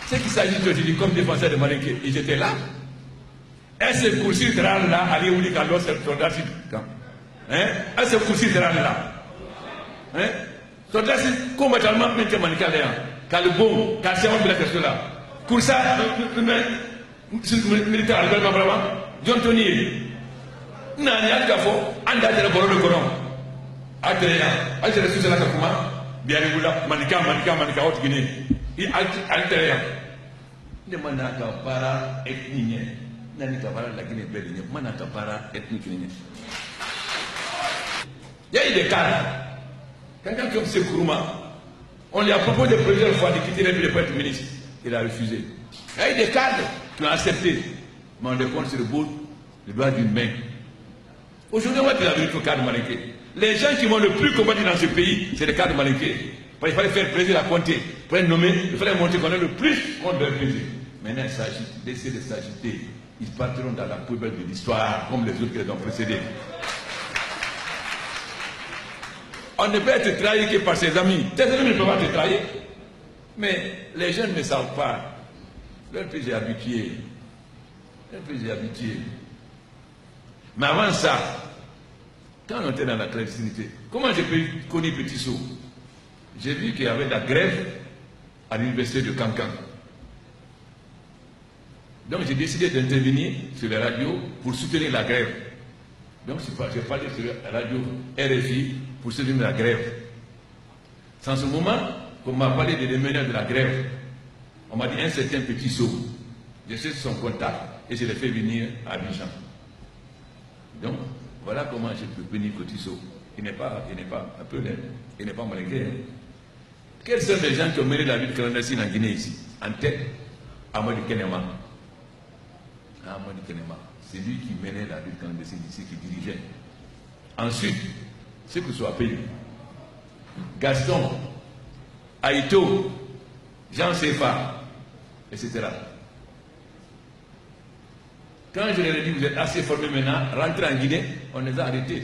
Ce qui s'agit aujourd'hui comme défenseur de Malinké, ils étaient là. Est-ce que Koursi Dral là, Ali Ouli Kalo, c'est le soldat est-ce que Koursi Dral là? Soldat, c'est complètement maintenant Malinké là. Kalibon, Kasséon de la question là. Koursa, militaire, Albert Mabrama, John Tony. Nani Algafo, Anda de la Boro de Coran. Adrena, Algérie sous la Kakuma, Biaribula, Manika, Haute Guinée. Il Altéria. Ne manaka para ethnie, Nani Kabara la Guinée Béline, Manaka para ethnique. Il y a eu des cas. Quelqu'un comme Sekourouma, on lui a proposé plusieurs fois de quitter le pour être ministre. Il a refusé. Il y a eu des cadres qui ont accepté. Mais on les compte sur le doigt d'une main. Aujourd'hui, on va dire la vérité au cadre Malinké. Les gens qui vont le plus combattre dans ce pays, c'est les cadres Malinké. Il fallait faire plaisir à compter. Pour les nommer, il fallait montrer qu'on est le plus contre leur plaisir. Maintenant, il s'agit d'essayer de s'agiter. Ils partiront dans la poubelle de l'histoire, comme les autres qui les ont précédés. On ne peut être trahi que par ses amis. Tes amis ne peuvent pas te trahir. Mais les jeunes ne savent pas. Leur pays est habitué. Mais avant ça, quand on était dans la clandestinité, comment j'ai connu Petit Sceau? J'ai vu qu'il y avait de la grève à l'université de Cancan. Donc j'ai décidé d'intervenir sur les radios pour soutenir la grève. Donc j'ai parlé sur la radio RFI pour soutenir la grève. C'est en ce moment qu'on m'a parlé des meneurs de la grève. On m'a dit un certain Petit Sceau. Je sais son contact et je l'ai fait venir à Abidjan. Donc voilà comment je peux venir Petit Sceau. Il n'est pas Malinké. Quels sont les gens qui ont mené la vie clandestine en Guinée ici? En tête, Amadou Kenema. C'est lui qui menait la lutte clandestine ici, qui dirigeait. Ensuite, ceux qui sont appelés Gaston, Aïto, Jean Sefa, etc. Quand je leur ai dit, vous êtes assez formés maintenant, rentrez en Guinée, on les a arrêtés.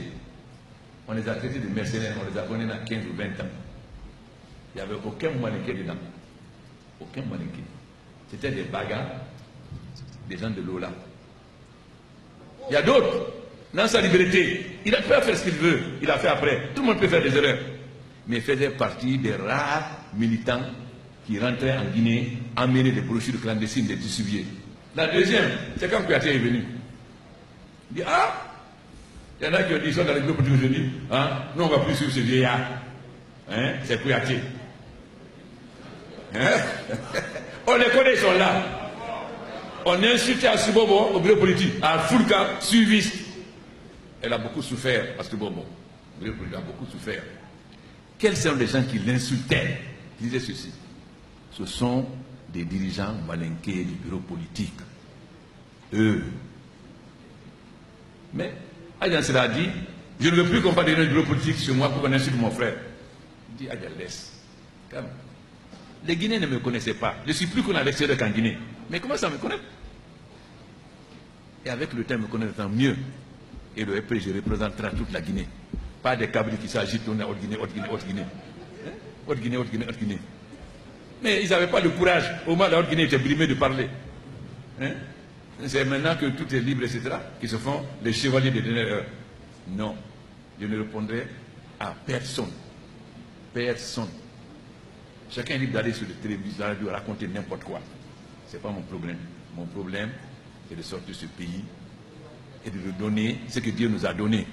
On les a traités de mercenaires, on les a connus dans 15 ou 20 ans. Il n'y avait aucun Malinké dedans. Aucun Malinké. C'était des bagarres, des gens de Lola. Il y a d'autres, dans sa liberté, il a pu faire ce qu'il veut, il a fait après. Tout le monde peut faire des erreurs. Mais il faisait partie des rares militants qui rentraient en Guinée, emmenaient des brochures clandestines, des distribués. La deuxième, c'est quand Kouyaté est venu. Il dit, il y en a qui ont dit, ils sont dans les groupes aujourd'hui, nous on ne va plus suivre ce vieillard. C'est Kouyaté. On les connaît, ils sont là. On est insulté à Subobo au bureau politique, à Foulka, suiviste. Elle a beaucoup souffert à Subobo. Le bureau politique a beaucoup souffert. Quels sont les gens qui l'insultaient? Qui disaient ceci? Ce sont des dirigeants malinqués du bureau politique. Eux. Mais, Adjan Sela a dit, je ne veux plus qu'on parle du bureau politique sur moi pour qu'on insulte mon frère. Il dit, Adjan, laisse. Calme. Les Guinéens ne me connaissaient pas. Je suis plus connu à l'extérieur qu'en Guinée. Mais comment ça me connaît? Et avec le temps, me connaissant mieux. Et le EP, je représenterai toute la Guinée. Pas des câbles qui s'agitent, on est haute Guinée, haute Guinée, haute Guinée. Haute Guinée, haute Guinée, haute Guinée. Mais ils n'avaient pas le courage. Au moins, la haute Guinée était brimée de parler. C'est maintenant que tout est libre, etc., qui se font les chevaliers de dernière heure. Non. Je ne répondrai à personne. Personne. Chacun est libre d'aller sur le téléviseur, de raconter n'importe quoi. Ce n'est pas mon problème. Mon problème, c'est de sortir ce pays et de lui donner ce que Dieu nous a donné.